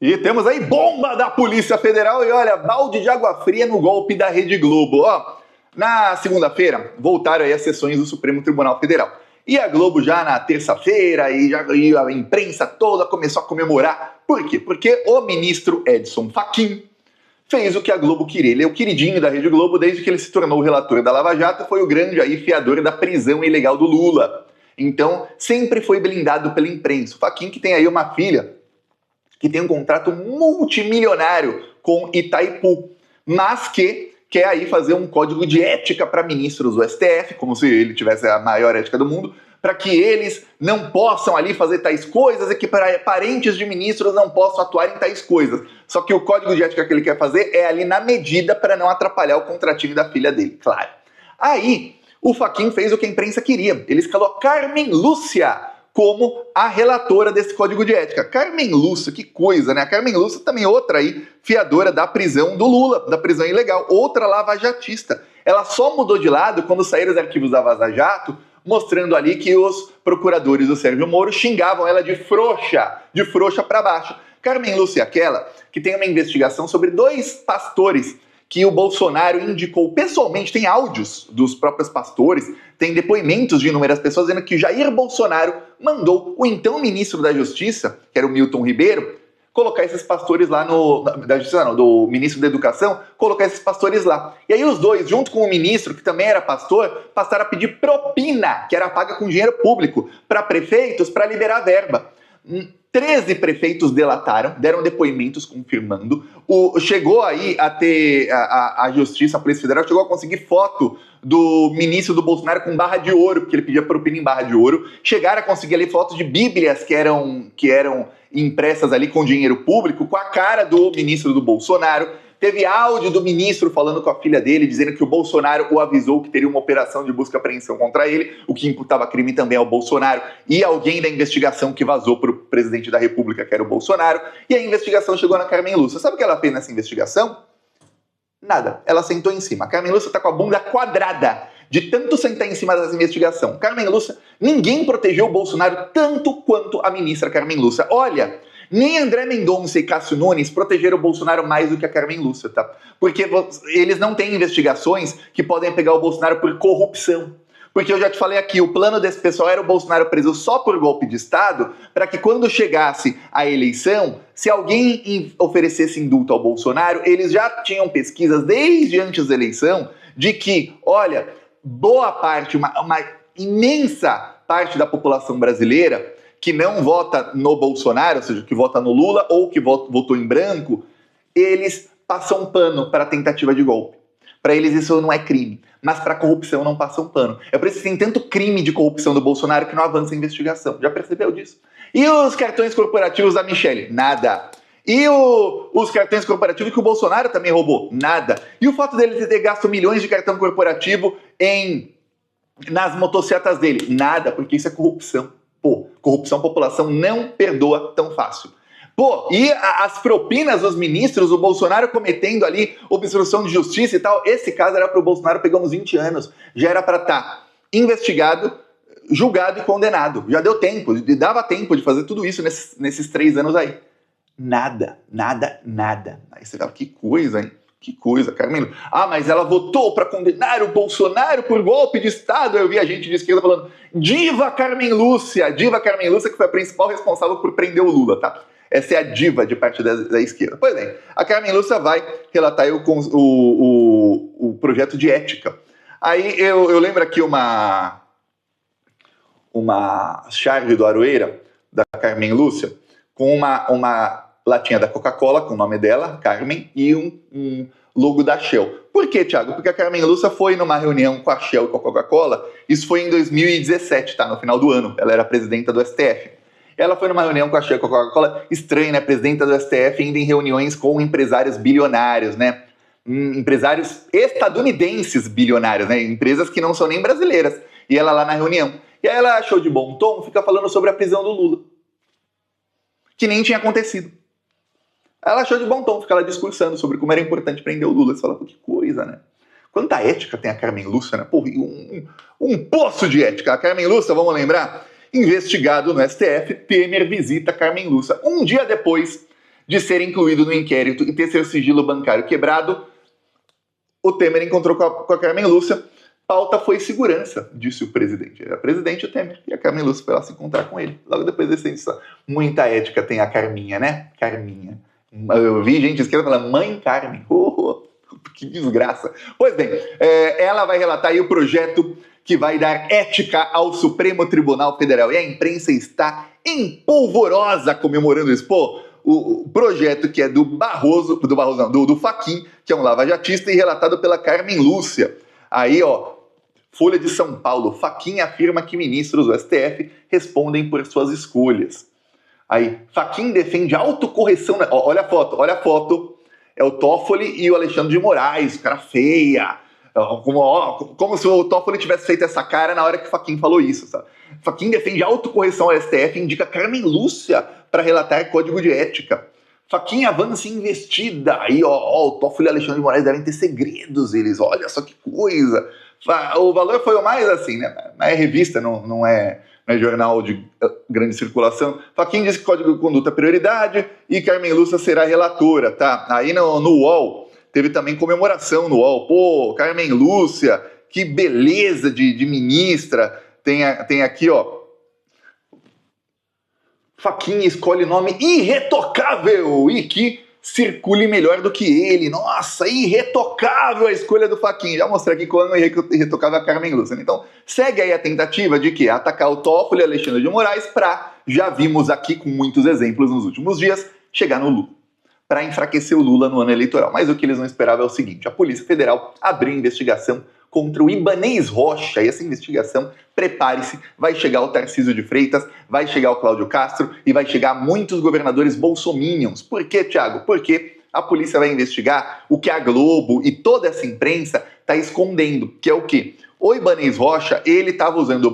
E temos aí bomba da Polícia Federal e olha, balde de água fria no golpe da Rede Globo. Ó, na segunda-feira voltaram aí as sessões do Supremo Tribunal Federal. E a Globo já na terça-feira e a imprensa toda começou a comemorar. Por quê? Porque o ministro Edson Fachin fez o que a Globo queria. Ele é o queridinho da Rede Globo desde que ele se tornou o relator da Lava Jato, foi o grande aí fiador da prisão ilegal do Lula. Então, sempre foi blindado pela imprensa. O Fachin que tem aí uma filha que tem um contrato multimilionário com Itaipu, mas que quer aí fazer um código de ética para ministros do STF, como se ele tivesse a maior ética do mundo, para que eles não possam ali fazer tais coisas e que parentes de ministros não possam atuar em tais coisas. Só que o código de ética que ele quer fazer é ali na medida para não atrapalhar o contratinho da filha dele, claro. Aí, o Fachin fez o que a imprensa queria. Ele escalou Carmen Lúcia como a relatora desse código de ética. Carmen Lúcia, que coisa, né? A Carmen Lúcia também outra aí, fiadora da prisão do Lula, da prisão ilegal, outra lavajatista. Ela só mudou de lado quando saíram os arquivos da Vaza Jato, mostrando ali que os procuradores do Sérgio Moro xingavam ela de frouxa para baixo. Carmen Lúcia é aquela que tem uma investigação sobre 2 pastores que o Bolsonaro indicou pessoalmente, tem áudios dos próprios pastores, tem depoimentos de inúmeras pessoas dizendo que Jair Bolsonaro mandou o então ministro da Justiça, que era o Milton Ribeiro, colocar esses pastores lá do ministro da Educação, colocar esses pastores lá. E aí os dois, junto com o ministro, que também era pastor, passaram a pedir propina, que era paga com dinheiro público, para prefeitos, para liberar verba. 13 prefeitos delataram, deram depoimentos confirmando. Chegou aí a ter a Justiça, a Polícia Federal, chegou a conseguir foto do ministro do Bolsonaro com barra de ouro, porque ele pedia propina em barra de ouro. Chegaram a conseguir ali fotos de bíblias que eram impressas ali com dinheiro público, com a cara do ministro do Bolsonaro. Teve áudio do ministro falando com a filha dele, dizendo que o Bolsonaro o avisou que teria uma operação de busca e apreensão contra ele, o que imputava crime também ao Bolsonaro e alguém da investigação que vazou para o presidente da República, que era o Bolsonaro. E a investigação chegou na Carmen Lúcia. Sabe o que ela fez nessa investigação? Nada. Ela sentou em cima. A Carmen Lúcia está com a bunda quadrada de tanto sentar em cima dessa investigação. Carmen Lúcia, ninguém protegeu o Bolsonaro tanto quanto a ministra Carmen Lúcia. Olha, nem André Mendonça e Cássio Nunes protegeram o Bolsonaro mais do que a Carmen Lúcia, tá? Porque eles não têm investigações que podem pegar o Bolsonaro por corrupção. Porque eu já te falei aqui, o plano desse pessoal era o Bolsonaro preso só por golpe de Estado, para que quando chegasse a eleição, se alguém oferecesse indulto ao Bolsonaro, eles já tinham pesquisas desde antes da eleição de que, olha, boa parte, uma imensa parte da população brasileira que não vota no Bolsonaro, ou seja, que vota no Lula ou que votou em branco, eles passam pano para a tentativa de golpe. Para eles isso não é crime, mas para a corrupção não passam pano. É por isso que tem tanto crime de corrupção do Bolsonaro que não avança a investigação. Já percebeu disso? E os cartões corporativos da Michelle? Nada. E os cartões corporativos que o Bolsonaro também roubou? Nada. E o fato dele ter gasto milhões de cartão corporativo nas motocicletas dele? Nada, porque isso é corrupção. Pô, corrupção, população não perdoa tão fácil. Pô, e as propinas dos ministros, o Bolsonaro cometendo ali obstrução de justiça e tal, esse caso era para o Bolsonaro pegar uns 20 anos, já era para estar investigado, julgado e condenado. Já deu tempo, dava tempo de fazer tudo isso nesses 3 anos aí. Nada. Aí você fala, que coisa, hein? Que coisa, Carmen. Ah, mas ela votou para condenar o Bolsonaro por golpe de Estado. Eu vi a gente de esquerda falando, diva Carmen Lúcia, que foi a principal responsável por prender o Lula, tá? Essa é a diva de parte da esquerda. Pois bem, a Carmen Lúcia vai relatar aí o projeto de ética. Aí eu lembro aqui uma charge do Aroeira, da Carmen Lúcia, com uma latinha da Coca-Cola, com o nome dela, Carmen, e um logo da Shell. Por quê, Thiago? Porque a Carmen Lúcia foi numa reunião com a Shell e com a Coca-Cola, isso foi em 2017, tá? No final do ano, ela era presidenta do STF. Ela foi numa reunião com a Shell e com a Coca-Cola, estranho, né? Presidenta do STF indo em reuniões com empresários bilionários, né? Empresários estadunidenses bilionários, né? Empresas que não são nem brasileiras. E ela lá na reunião. E aí ela achou de bom tom, fica falando sobre a prisão do Lula. Que nem tinha acontecido. Ela achou de bom tom, fica lá discursando sobre como era importante prender o Lula. Você fala, pô, que coisa, né? Quanta ética tem a Carmen Lúcia, né? Pô, um poço de ética. A Carmen Lúcia, vamos lembrar, investigado no STF, Temer visita a Carmen Lúcia. Um dia depois de ser incluído no inquérito e ter seu sigilo bancário quebrado, o Temer encontrou com a Carmen Lúcia. Pauta foi segurança, disse o presidente. Era presidente o Temer e a Carmen Lúcia foi lá se encontrar com ele. Logo depois dessa edição. Muita ética tem a Carminha, né? Carminha. Eu vi gente esquerda falando, mãe Carmen. Que desgraça. Pois bem, ela vai relatar aí o projeto que vai dar ética ao Supremo Tribunal Federal. E a imprensa está empolvorosa comemorando isso. Pô, o projeto que é do Fachin, que é um lavajatista, e relatado pela Carmen Lúcia. Aí, ó, Folha de São Paulo, Fachin afirma que ministros do STF respondem por suas escolhas. Aí, Fachin defende autocorreção. Olha a foto. É o Toffoli e o Alexandre de Moraes, cara feia. Como se o Toffoli tivesse feito essa cara na hora que o Fachin falou isso, sabe? Fachin defende autocorreção ao STF e indica Carmen Lúcia para relatar código de ética. Fachin avança em investida. Aí, ó, o Toffoli e o Alexandre de Moraes devem ter segredos, eles. Olha só que coisa. O Valor foi o mais assim, né? É revista, não é jornal de grande circulação. Fachin diz que código de conduta é prioridade e Carmen Lúcia será relatora, tá? Aí no UOL, teve também comemoração no UOL. Pô, Carmen Lúcia, que beleza de ministra. Tem aqui, ó. Fachin escolhe nome irretocável e que circule melhor do que ele. Nossa, irretocável a escolha do Fachin. Já mostrei aqui quando irretocável a Carmen Lúcia. Então, segue aí a tentativa de que atacar o Toffoli e Alexandre de Moraes para, já vimos aqui com muitos exemplos nos últimos dias, chegar no Lula. Para enfraquecer o Lula no ano eleitoral. Mas o que eles não esperavam é o seguinte: a Polícia Federal abriu investigação contra o Ibanez Rocha, e essa investigação, prepare-se, vai chegar o Tarcísio de Freitas, vai chegar o Cláudio Castro e vai chegar muitos governadores bolsominions. Por quê, Thiago? Porque a polícia vai investigar o que a Globo e toda essa imprensa está escondendo, que é o quê? O Ibanez Rocha, ele estava usando o